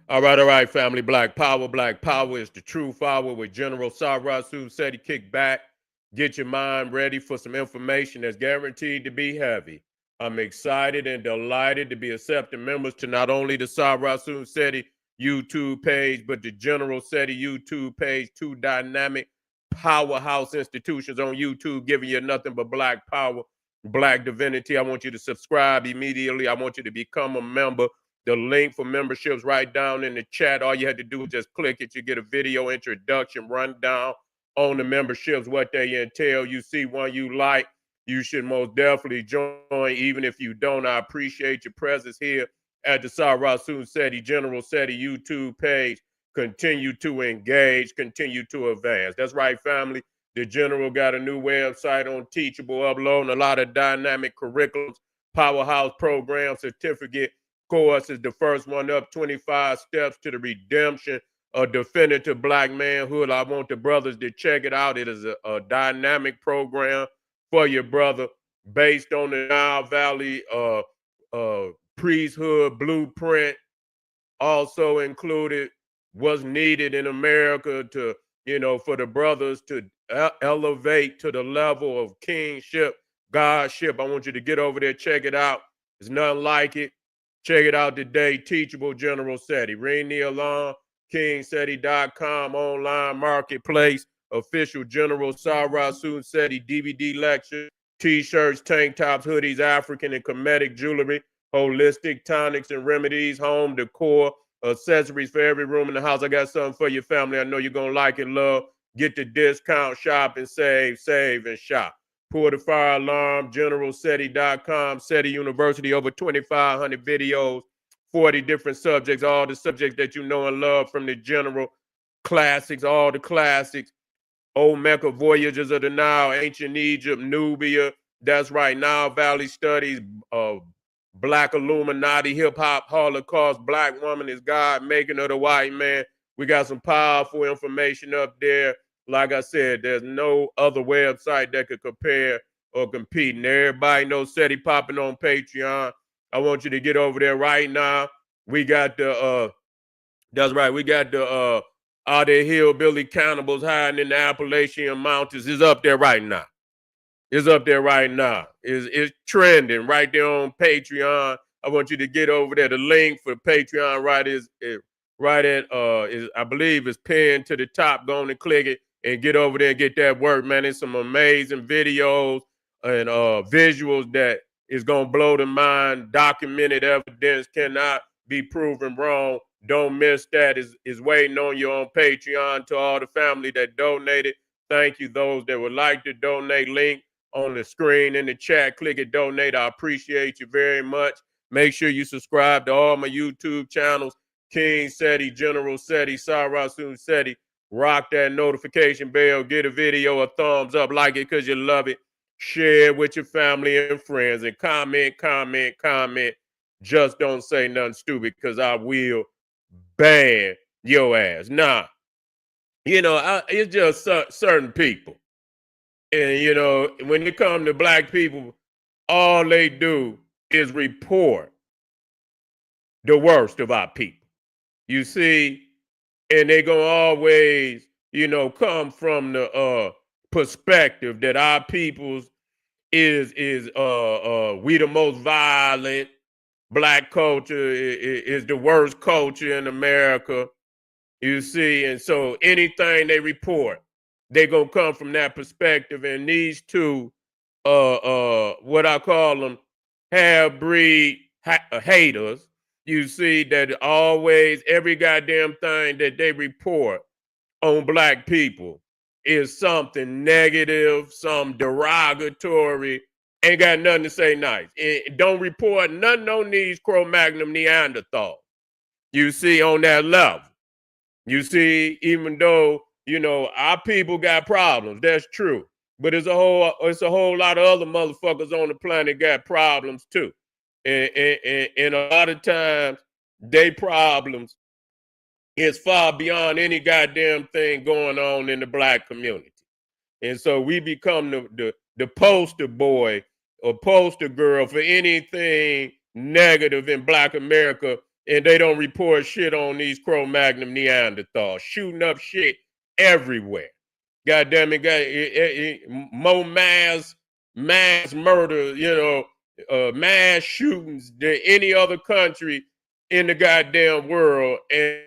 All right, family. Black Power is the true power with General Sarasu said he kick back. Get your mind ready for some information that's guaranteed to be heavy. I'm excited and delighted to be accepting members to not only the Sarasu Seti YouTube page, but the General Seti YouTube page, two dynamic powerhouse institutions on YouTube giving you nothing but black power, black divinity. I want you to subscribe immediately. I want you to become a member. The link for memberships right down in the chat. All you had to do is just click it. You get a video introduction, rundown on the memberships, what they entail. You see one you like, you should most definitely join. Even if you don't, I appreciate your presence here at the Sarasun Seti General Seti YouTube page. Continue to engage, continue to advance. That's right, family. The General got a new website on Teachable, uploading a lot of dynamic curriculums, powerhouse program, certificate course is the first one up, 25 steps to the redemption of definitive black manhood. I want the brothers to check it out. It is a dynamic program for your brother based on the Nile Valley priesthood blueprint. Also included what's needed in America to, for the brothers to elevate to the level of kingship, godship. I want you to get over there, check it out. There's nothing like it. Check it out today. Teachable General Seti. Ring the alarm. KingSeti.com online marketplace. Official General Sarasun Seti DVD lecture. T-shirts, tank tops, hoodies, African and Kemetic jewelry, holistic tonics and remedies, home decor, accessories for every room in the house. I got something for your family. I know you're going to like and love. Get the discount, shop and save and shop. Pour the fire alarm, generalseti.com, Seti University, over 2,500 videos, 40 different subjects, all the subjects that you know and love from the general classics, all the classics. Old Mecca, Voyages of the Nile, Ancient Egypt, Nubia. That's right, Nile Valley Studies, Black Illuminati, Hip Hop, Holocaust, Black Woman is God, Making of the White Man. We got some powerful information up there. Like I said, there's no other website that could compare or compete. And everybody knows Seti popping on Patreon. I want you to get over there right now. We got that's right, we got the all the hillbilly cannibals hiding in the Appalachian Mountains. Is up there right now. It's up there right now. It's trending right there on Patreon. I want you to get over there. The link for Patreon is I believe is pinned to the top. Go on and click it and get over there and get that work, man. It's some amazing videos and visuals that is gonna blow the mind. Documented evidence cannot be proven wrong. Don't miss that. Is waiting on you on Patreon. To all the family that donated, thank you. Those that would like to donate, link on the screen in the chat. Click it, donate. I appreciate you very much. Make sure you subscribe to all my YouTube channels. King Seti, General Seti, Sarasun Seti. Rock that notification bell. Get a video a thumbs up. Like it because you love it. Share it with your family and friends. And comment. Just don't say nothing stupid because I will ban your ass. Nah, it's just certain people. And, when it comes to black people, all they do is report the worst of our people. You see, and they gonna always, come from the perspective that our people's is we the most violent. Black culture is the worst culture in America. You see, and so anything they report, they gonna come from that perspective. And these two, what I call them, half breed haters. You see that always every goddamn thing that they report on black people is something negative, some derogatory. Ain't got nothing to say nice. Don't report nothing on these Cro-Magnon Neanderthals. You see, on that level. You see, even though, our people got problems, that's true. But it's a whole lot of other motherfuckers on the planet got problems too. And a lot of times, they problems is far beyond any goddamn thing going on in the black community. And so we become the poster boy or poster girl for anything negative in black America and they don't report shit on these Cro-Magnon Neanderthals shooting up shit everywhere. God damn it, more mass murder, mass shootings than any other country in the goddamn world, and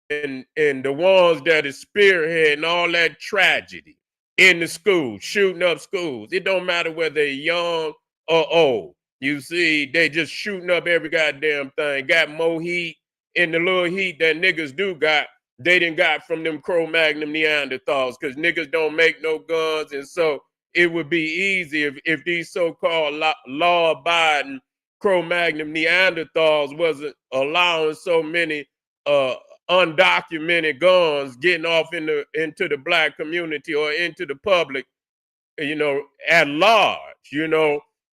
the ones that is spearheading all that tragedy in the schools, shooting up schools. It don't matter whether they're young or old. You see, they just shooting up every goddamn thing. Got more heat, and the little heat that niggas do got, they done got from them Cro-Magnon Neanderthals, because niggas don't make no guns. And so it would be easy if these so-called law-abiding Cro-Magnon Neanderthals wasn't allowing so many undocumented guns getting off into the black community or into the public, at large.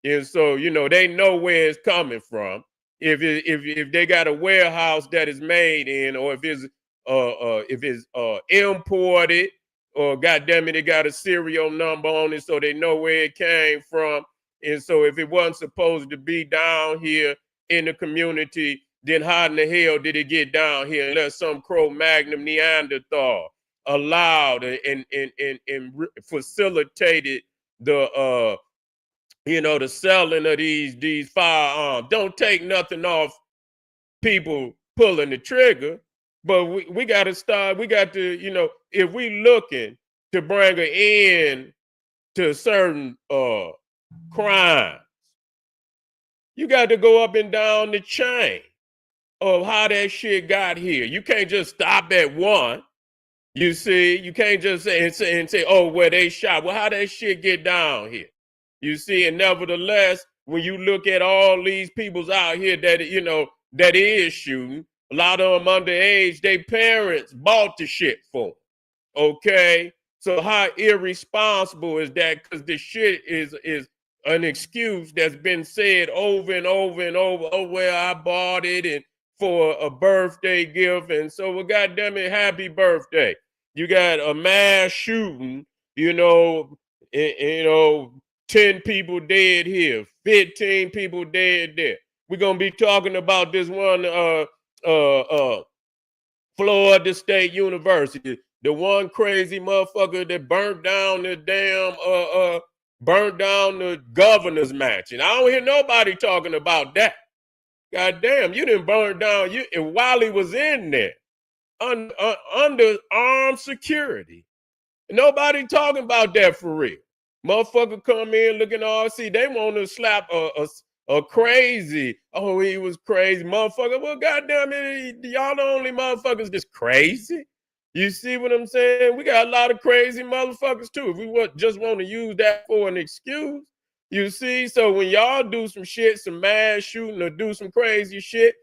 And so, they know where it's coming from. If they got a warehouse that is made in, or if it's imported, or goddamn it, it got a serial number on it, so they know where it came from. And so if it wasn't supposed to be down here in the community, then how in the hell did it get down here unless some Cro-Magnon Neanderthal allowed and facilitated the the selling of these firearms? Don't take nothing off people pulling the trigger, but we got to start. We got to, if we looking to bring an end to certain crimes, you got to go up and down the chain of how that shit got here. You can't just stop at one. You see, you can't just say, oh, well, they shot. Well, how that shit get down here? You see, and nevertheless, when you look at all these peoples out here that, that is shooting, a lot of them underage, their parents bought the shit for them. Okay? So how irresponsible is that? Because the shit is an excuse that's been said over and over and over. Oh, well, I bought it and for a birthday gift. And so, well, goddamn it, happy birthday. You got a mass shooting, 10 people dead here, 15 people dead there. We're gonna be talking about this one Florida State University, the one crazy motherfucker that burnt down the governor's mansion. I don't hear nobody talking about that. God damn, you didn't burn down and while he was in there under armed security. Nobody talking about that for real. Motherfucker come in looking all, see, they want to slap a crazy. Oh, he was crazy, motherfucker. Well, goddamn it, y'all the only motherfuckers that's crazy. You see what I'm saying? We got a lot of crazy motherfuckers too. If we just want to use that for an excuse, you see. So when y'all do some shit, some mass shooting or do some crazy shit,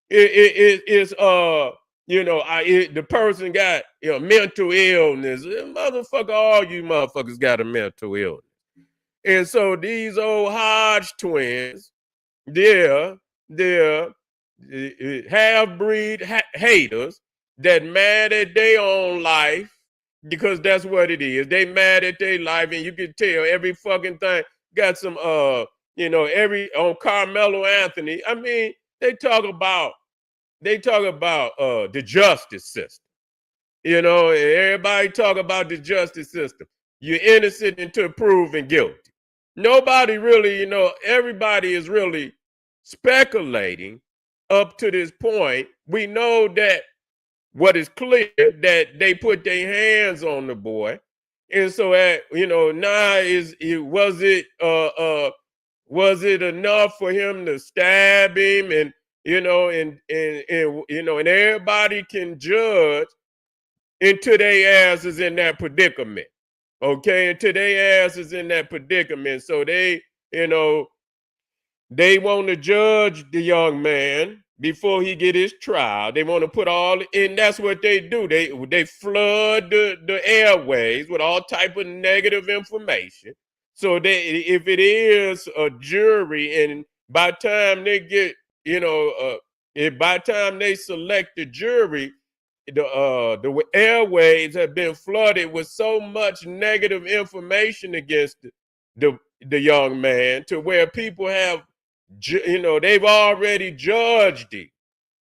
it's the person got mental illness. Motherfucker, all you motherfuckers got a mental illness. And so these old Hodge twins, they're half-breed haters that mad at their own life, because that's what it is. They mad at their life, and you can tell every fucking thing got some every on Karmelo Anthony. I mean, they talk about the justice system. Everybody talk about the justice system. You're innocent until proven guilty. Nobody really, everybody is really speculating up to this point. We know that what is clear that they put their hands on the boy. And so now was it enough for him to stab him and and everybody can judge until their ass is in that predicament. Okay, until their ass is in that predicament. So they want to judge the young man before he get his trial. They want to put all in. That's what they do. They flood the airways with all type of negative information. So if it is a jury, and by the time they get, by the time they select the jury, the airways have been flooded with so much negative information against the young man, to where people have, they've already judged him.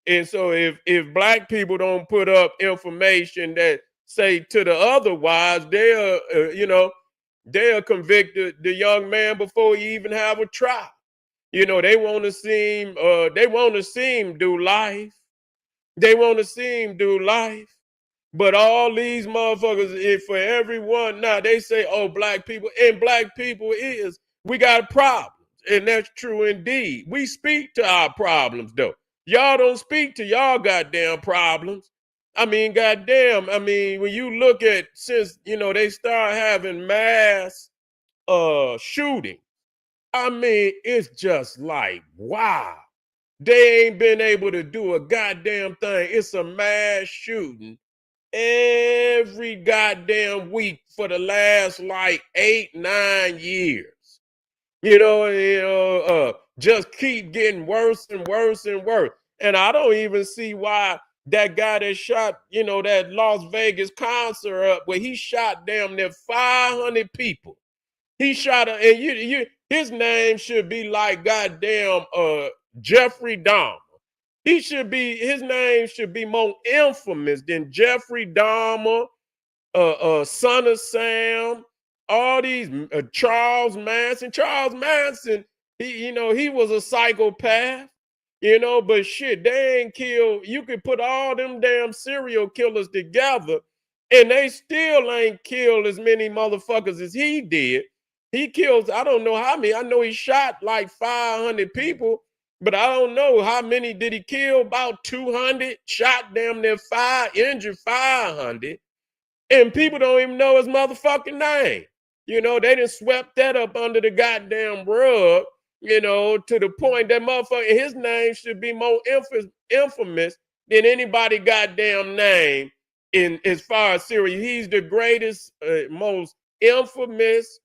And so if black people don't put up information that say to the otherwise, they'll convict the young man before he even have a trial. They want to see him do life. They want to see him do life. But all these motherfuckers, if for everyone now they say, oh, black people, and black people we got problems. And that's true indeed. We speak to our problems though. Y'all don't speak to y'all goddamn problems. I mean, goddamn, when you look at since, they start having mass shooting, it's just like, wow. They ain't been able to do a goddamn thing. It's a mass shooting every goddamn week for the last like 8-9 years. Just keep getting worse and worse and worse. And I don't even see why that guy that shot, that Las Vegas concert up where he shot damn near 500 people. He shot and his name should be like goddamn Jeffrey Dahmer. His name should be more infamous than Jeffrey Dahmer, Son of Sam, all these Charles Manson. Charles Manson, he was a psychopath, but shit, they ain't killed. You could put all them damn serial killers together, and they still ain't killed as many motherfuckers as he did. He kills, I don't know how many. I know he shot like 500 people, but I don't know how many did he kill. About 200, shot damn near injured 500. And people don't even know his motherfucking name. They done swept that up under the goddamn rug, to the point that motherfucker, his name should be more infamous than anybody goddamn name in as far as serial. He's the greatest, most infamous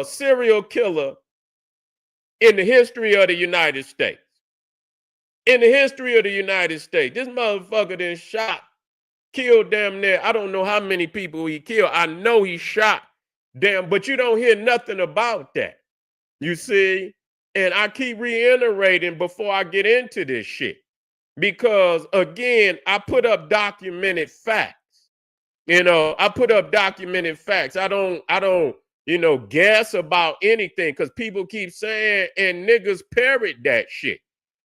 serial killer in the history of the United States. In the history of the United States, this motherfucker done killed damn near, I don't know how many people he killed. I know he shot but you don't hear nothing about that. You see? And I keep reiterating before I get into this shit. Because again, I put up documented facts. I put up documented facts. I don't, guess about anything because people keep saying, and niggas parrot that shit.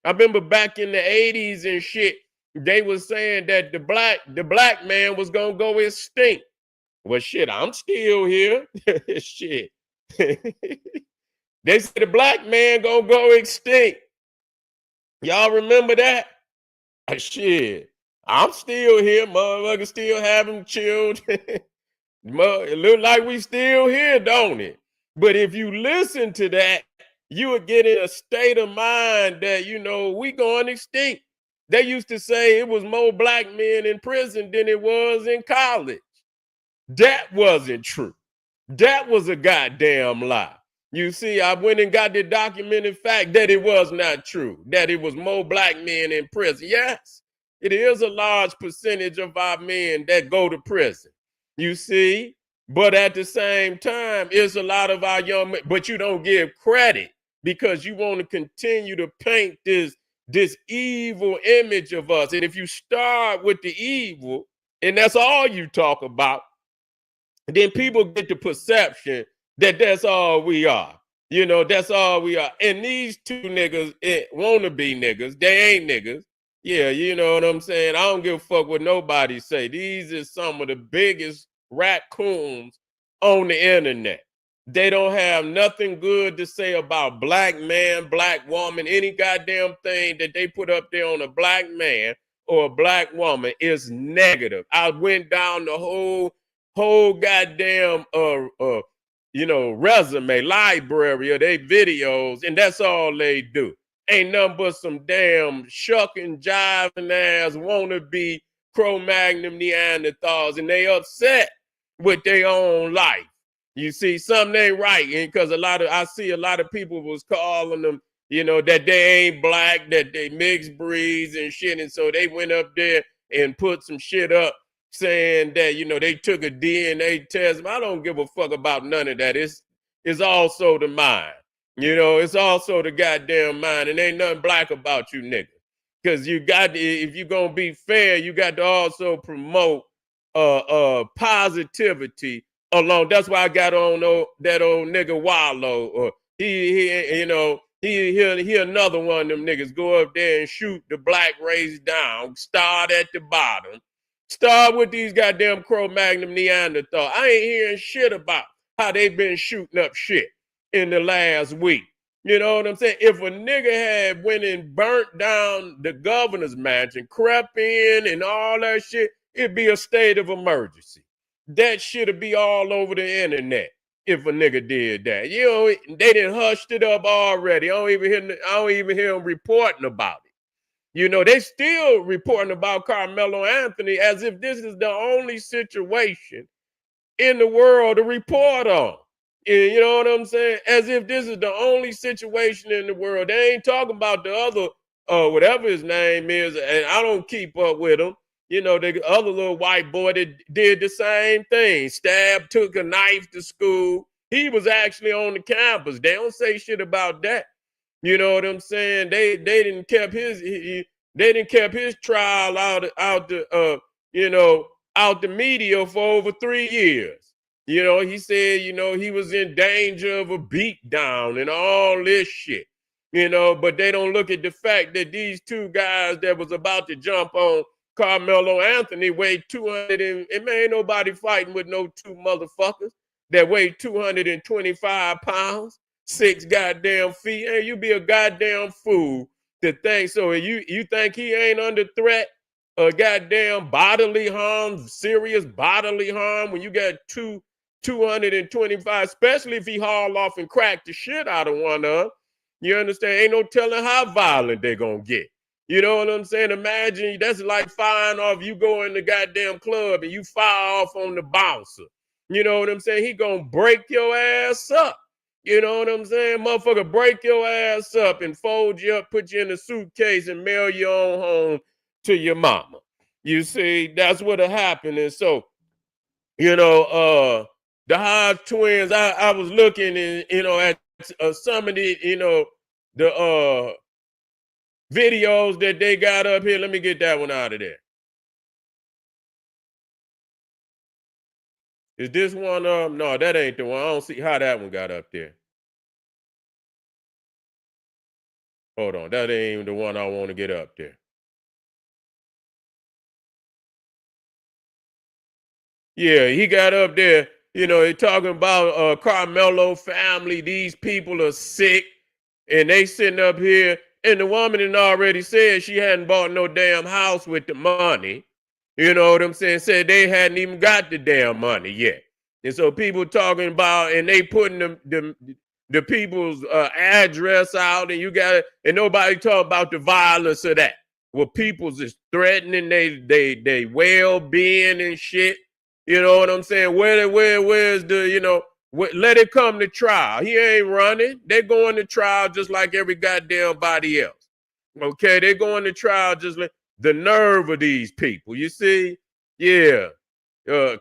I remember back in the 80s and shit, they was saying that the black man was gonna go extinct. Well, shit, I'm still here. Shit. They said the black man gonna go extinct. Y'all remember that? Shit. I'm still here, motherfucker, still having children. It look like we still here, don't it? But if you listen to that, you would get in a state of mind that, we going extinct. They used to say it was more black men in prison than it was in college. That wasn't true. That was a goddamn lie. You see, I went and got the documented fact that it was not true, that it was more black men in prison. Yes, it is a large percentage of our men that go to prison. You see, but at the same time, it's a lot of our young men, but you don't give credit because you want to continue to paint this evil image of us. And if you start with the evil, and that's all you talk about, then people get the perception that that's all we are. That's all we are. And these two niggas wanna be niggas. They ain't niggas. Yeah, you know what I'm saying? I don't give a fuck what nobody say. These are some of the biggest raccoons on the internet. They don't have nothing good to say about black man, black woman, any goddamn thing that they put up there on a black man or a black woman is negative. I went down the whole goddamn resume library of their videos, and that's all they do. Ain't nothing but some damn shucking, jiving ass wannabe Cro-Magnon Neanderthals, and they upset with their own life. You see, something ain't right, and because I see a lot of people was calling them, that they ain't black, that they mixed breeds and shit, and so they went up there and put some shit up saying that, they took a DNA test. I don't give a fuck about none of that. It's also the mind. It's also the goddamn mind. And ain't nothing black about you niggas. because you got to, if you're gonna be fair, you got to also promote positivity along. That's why I got on that old nigga Wallow. Or he you know, he another one of them niggas go up there and shoot the black race down, start at the bottom. Start with these goddamn Cro-Magnon Neanderthal. I ain't hearing shit about how they been shooting up shit in the last week. You know what I'm saying? If a nigga had went and burnt down the governor's mansion, crept in and all that shit, it'd be a state of emergency. That shit'd be all over the internet if a nigga did that. You know, they done hushed it up already. I don't even hear them reporting about it. You know, they still reporting about Carmelo Anthony as if this is the only situation in the world to report on. You know what I'm saying? As if this is the only situation in the world. They ain't talking about the other, whatever his name is, and I don't keep up with him. You know, the other little white boy that did the same thing, stabbed, took a knife to school. He was actually on the campus. They don't say shit about that. You know what I'm saying? They didn't kept they didn't kept his trial out the you know, out the media for over 3 years. You know, he said, you know, he was in danger of a beat down and all this shit. You know, but they don't look at the fact that these two guys that was about to jump on Carmelo Anthony weighed 200 and man, ain't nobody fighting with no two motherfuckers that weigh 225 pounds, 6 goddamn feet. And you be a goddamn fool to think so. And you think he ain't under threat of goddamn bodily harm, serious bodily harm when you got 225, especially if he haul off and crack the shit out of one of them. You understand? Ain't no telling how violent they gonna get. You know what I'm saying? Imagine that's like firing off. You go in the goddamn club and you fire off on the bouncer. You know what I'm saying? He gonna break your ass up. You know what I'm saying? Motherfucker, break your ass up and fold you up, put you in a suitcase and mail you on home to your mama. You see, that's what'll happen. And so, you know, the Hodge twins, I was looking and, you know, at some of the, you know, the videos that they got up here. Let me get that one out of there. Is this one? No, that ain't the one. I don't see how that one got up there. Hold on, that ain't even the one I want to get up there. Yeah, he got up there. You know, he talking about Carmelo family. These people are sick, and they sitting up here. And the woman had already said she hadn't bought no damn house with the money. You know what I'm saying? Said they hadn't even got the damn money yet. And so people talking about, and they putting the people's address out, and you got it, and nobody talk about the violence of that. Well, people's is threatening they well being and shit. You know what I'm saying? Where's the, you know, let it come to trial. He ain't running. They're going to trial just like every goddamn body else. Okay, they're going to trial just like the nerve of these people. You see? Yeah.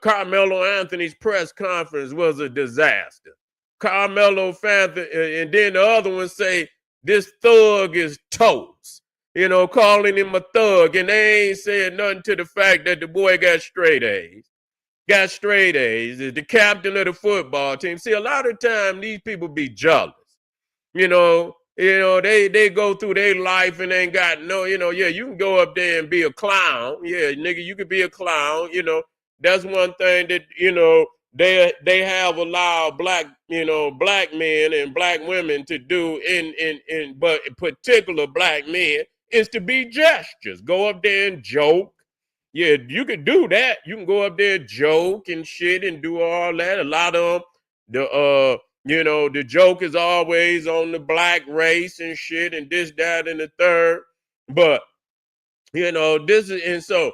Carmelo Anthony's press conference was a disaster. Carmelo Anthony, and then the other one say this thug is toast. You know, calling him a thug, and they ain't said nothing to the fact that the boy got straight A's. Got straight A's. Is the captain of the football team. See, a lot of time these people be jealous. They go through their life and ain't got no, yeah, you can go up there and be a clown. Yeah, nigga, you could be a clown. That's one thing that, they have allowed black men and black women to do but in particular black men is to be gestures. Go up there and joke. Yeah, you can do that. You can go up there, joke and shit and do all that. A lot of them, the joke is always on the black race and shit and this, that, and the third. But, this is, and so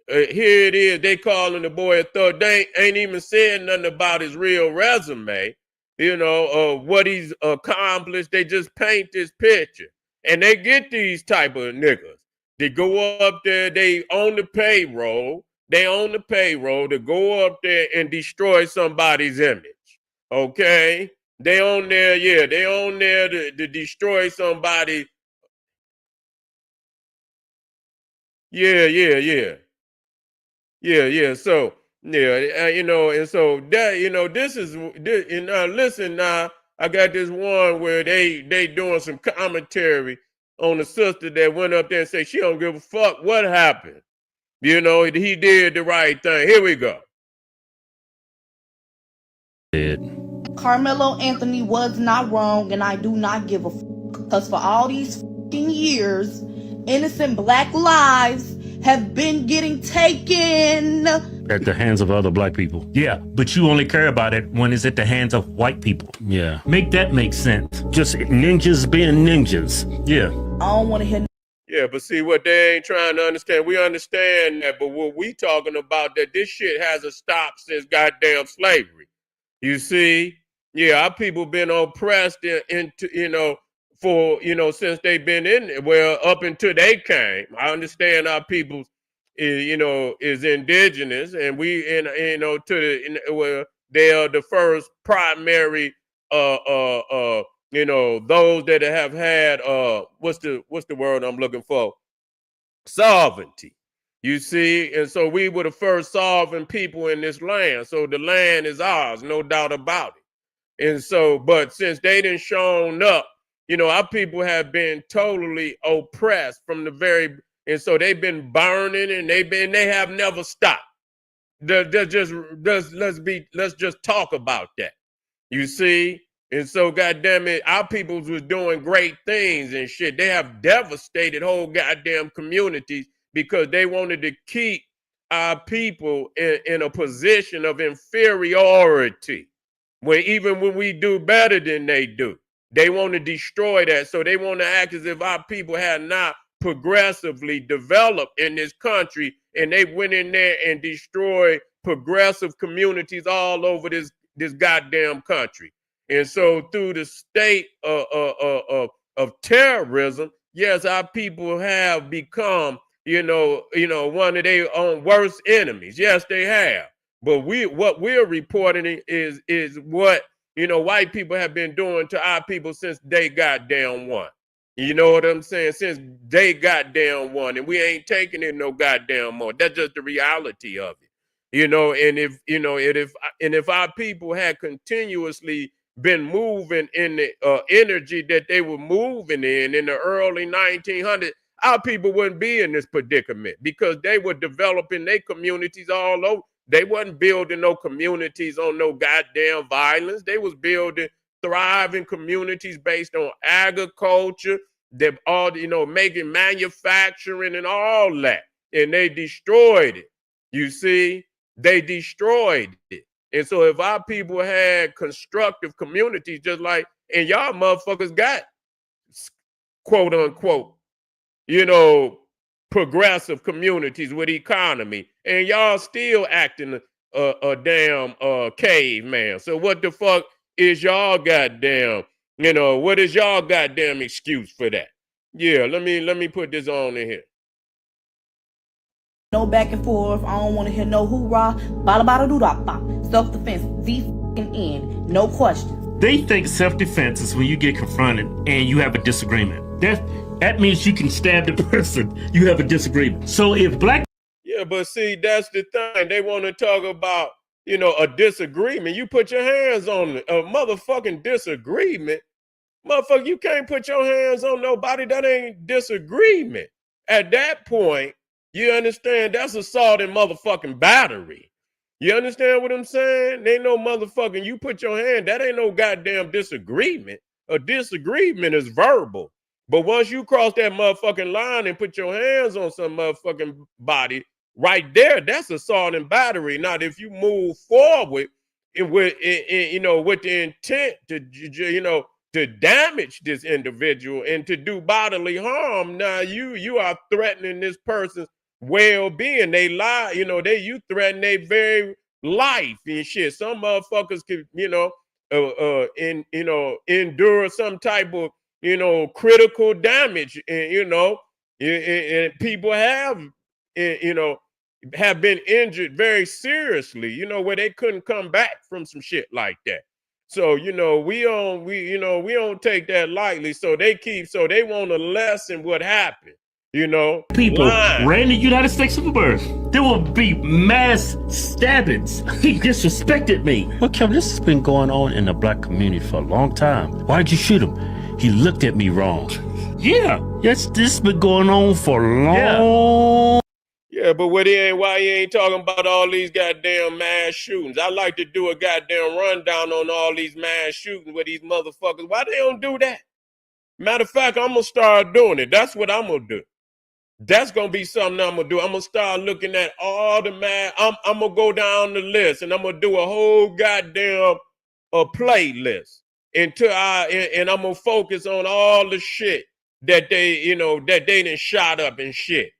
here it is. They calling the boy a thug. They ain't even saying nothing about his real resume, what he's accomplished. They just paint this picture. And they get these type of niggas. They go up there, they own the payroll. They own the payroll to go up there and destroy somebody's image. Okay? They own there, yeah, they own there to destroy somebody. Yeah, yeah, yeah. Yeah, yeah. So yeah, and so that this is this, and now listen now. I got this one where they doing some commentary on the sister that went up there and said she don't give a fuck what happened. He did the right thing. Here we go. Carmelo Anthony was not wrong, and I do not give a fuck. Because for all these fucking years, innocent black lives have been getting taken at the hands of other black people. Yeah, but you only care about it when it's at the hands of white people. Yeah. Make that make sense. Just ninjas being ninjas. Yeah. I don't want to hear. Yeah, but see what they ain't trying to understand. We understand that, but what we talking about that this shit hasn't stopped since goddamn slavery. You see, yeah, our people been oppressed into for since they've been in up until they came. I understand our people, is indigenous, and we to they are the first primary those that have had what's the word I'm looking for, sovereignty. You see, and so we were the first sovereign people in this land. So the land is ours, no doubt about it. And so, but since they didn't shown up, our people have been totally oppressed from the very, and so they've been burning, and they have never stopped. Let's just talk about that. You see? And so, goddamn it, our peoples was doing great things and shit. They have devastated whole goddamn communities because they wanted to keep our people in a position of inferiority. Even when we do better than they do, they want to destroy that. So they want to act as if our people had not progressively developed in this country, and they went in there and destroyed progressive communities all over this goddamn country. And so through the state of terrorism, yes, our people have become, one of their own worst enemies. Yes, they have. But what we're reporting is what white people have been doing to our people since they goddamn won. You know what I'm saying? Since they goddamn won, and we ain't taking it no goddamn more. That's just the reality of it. And if our people had continuously been moving in the energy that they were moving in the early 1900s, our people wouldn't be in this predicament because they were developing their communities all over. They wasn't building no communities on no goddamn violence. They was building thriving communities based on agriculture, they all making manufacturing and all that, and they destroyed it. You see, they destroyed it. And so if our people had constructive communities, just like, and y'all motherfuckers got quote unquote, progressive communities with economy, and y'all still acting a damn caveman. So what the fuck is y'all goddamn, what is y'all goddamn excuse for that? Yeah, let me put this on in here. No back and forth. I don't want to hear no hoorah, bada bada doo da ba. Self-defense, the fucking end. No questions. They think self-defense is when you get confronted and you have a disagreement. That means you can stab the person you have a disagreement. So if black... Yeah, but see, that's the thing. They want to talk about, a disagreement. You put your hands on a motherfucking disagreement. Motherfucker, you can't put your hands on nobody. That ain't disagreement. At that point, you understand, that's assault and motherfucking battery. You understand what I'm saying? Ain't no motherfucking, you put your hand, that ain't no goddamn disagreement. A disagreement is verbal. But once you cross that motherfucking line and put your hands on some motherfucking body, right there, that's assault and battery. Now, if you move forward with the intent to damage this individual and to do bodily harm, now you are threatening this person's well-being. They lie, you threaten their very life and shit. Some motherfuckers could, endure some type of, critical damage, and and people have been injured very seriously, where they couldn't come back from some shit like that. So, we don't take that lightly. So they want to lessen what happened. You know, people lying. ran the United States of America. There will be mass stabbings. He disrespected me. Well, Kevin, this has been going on in the black community for a long time. Why'd you shoot him? He looked at me wrong. Yeah, yes, this has been going on for long. Yeah, but why he ain't talking about all these goddamn mass shootings? I like to do a goddamn rundown on all these mass shootings with these motherfuckers. Why they don't do that? Matter of fact, I'm gonna start doing it. That's what I'm gonna do. That's gonna be something I'm gonna do. I'm gonna start looking at all the I'm gonna go down the list and I'm gonna do a whole goddamn playlist and I'm gonna focus on all the shit that they done shot up and shit.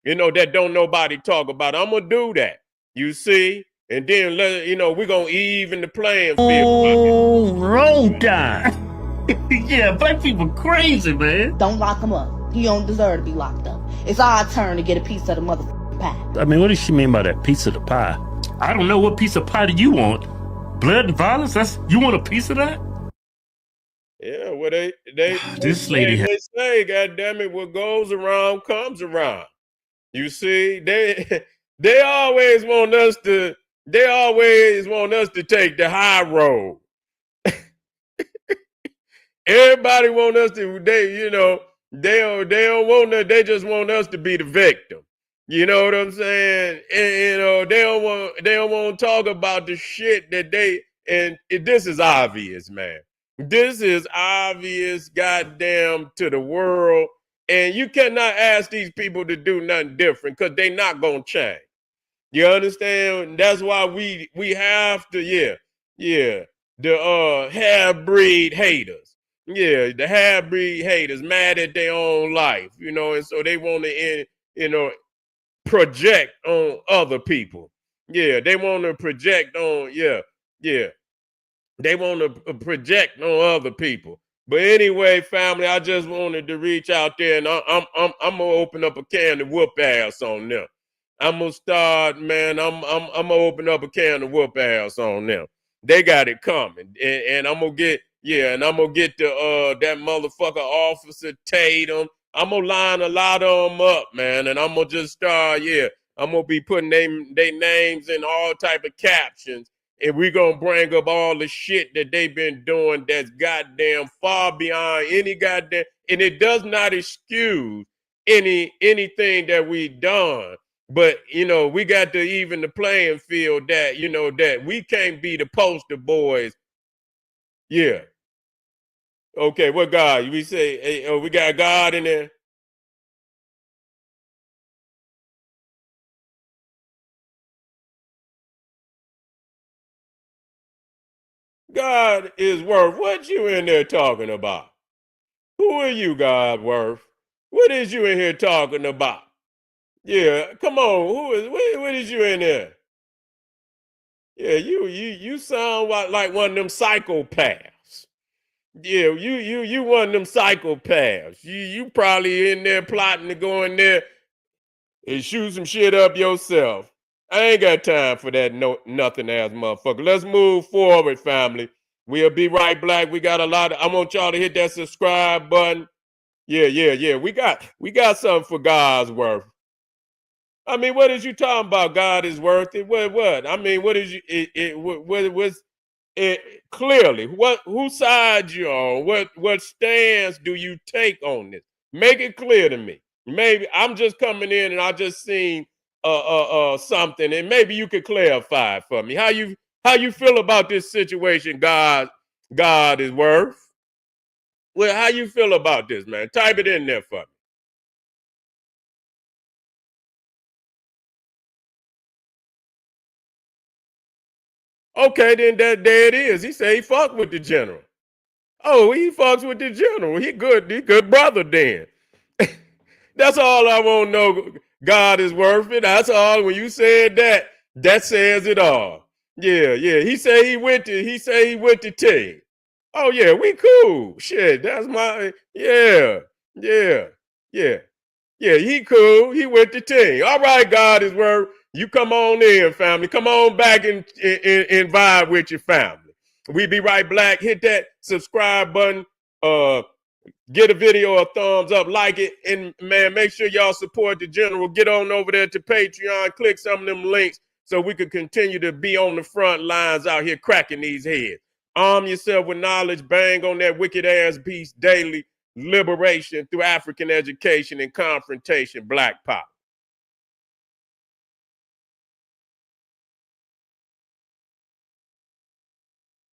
That don't nobody talk about. I'm gonna do that. You see, and then we're gonna even the playing field. Oh, roll time. Yeah, black people crazy, man. Don't lock him up. He don't deserve to be locked up. It's our turn to get a piece of the motherfucking pie. I mean, what does she mean by that piece of the pie? I don't know, what piece of pie do you want? Blood and violence? You want a piece of that? Yeah, well This lady they say, God damn it, what goes around comes around. You see, they always want us to take the high road. Everybody want us to, they don't want us, they just want us to be the victim. You know what I'm saying? And, they don't want to talk about the shit that this is obvious, man. This is obvious, goddamn, to the world. And you cannot ask these people to do nothing different because they're not going to change. You understand? That's why we have to, the half-breed haters. Yeah, the half-breed haters mad at their own life, and so they want to, project on other people. Yeah, they want to project on, they want to project on other people. But anyway, family, I just wanted to reach out there, and I'm gonna open up a can of whoop ass on them. I'm gonna start, man. I'm gonna open up a can of whoop ass on them. They got it coming, and I'm gonna get the that motherfucker Officer Tatum. I'm gonna line a lot of them up, man, and I'm gonna just start. Yeah, I'm gonna be putting their names in all type of captions, and we're gonna bring up all the shit that they've been doing that's goddamn far beyond any goddamn, and it does not excuse anything that we done. But we got to even the playing field that that we can't be the poster boys. Yeah. Okay, what God? We say, hey, we got God in there. God is worth. What you in there talking about? Who are you, God worth? What is you in here talking about? Yeah, come on. What is you in there? Yeah, you sound like one of them psychopaths. Yeah, you one of them psychopaths. You probably in there plotting to go in there and shoot some shit up yourself. I ain't got time for that nothing ass motherfucker. Let's move forward, family. We'll be right back. We got a lot I want y'all to hit that subscribe button. Yeah. We got something for God's worth. I mean, what is you talking about? God is worth it. What? I mean, what is you? What's it? Clearly, whose side you on? What stance do you take on this? Make it clear to me. Maybe I'm just coming in and I just seen something, and maybe you could clarify for me how you feel about this situation. God is worth. Well, how you feel about this, man? Type it in there for me. Okay, then there it is. He say he fuck with the general. Oh, he fucks with the general. He good brother then. That's all I want to know. God is worth it. That's all. When you said that, that says it all. Yeah. He say he went to T. Oh yeah, we cool. Shit, that's my yeah. Yeah, he cool. He went to T. All right, God is worth. You come on in, family. Come on back and vibe with your family. We be right back. Hit that subscribe button. Get a video a thumbs up, like it, and man, make sure y'all support the general. Get on over there to Patreon, click some of them links so we can continue to be on the front lines out here cracking these heads. Arm yourself with knowledge, bang on that wicked ass beast daily. Liberation through African education and confrontation, Black Pop.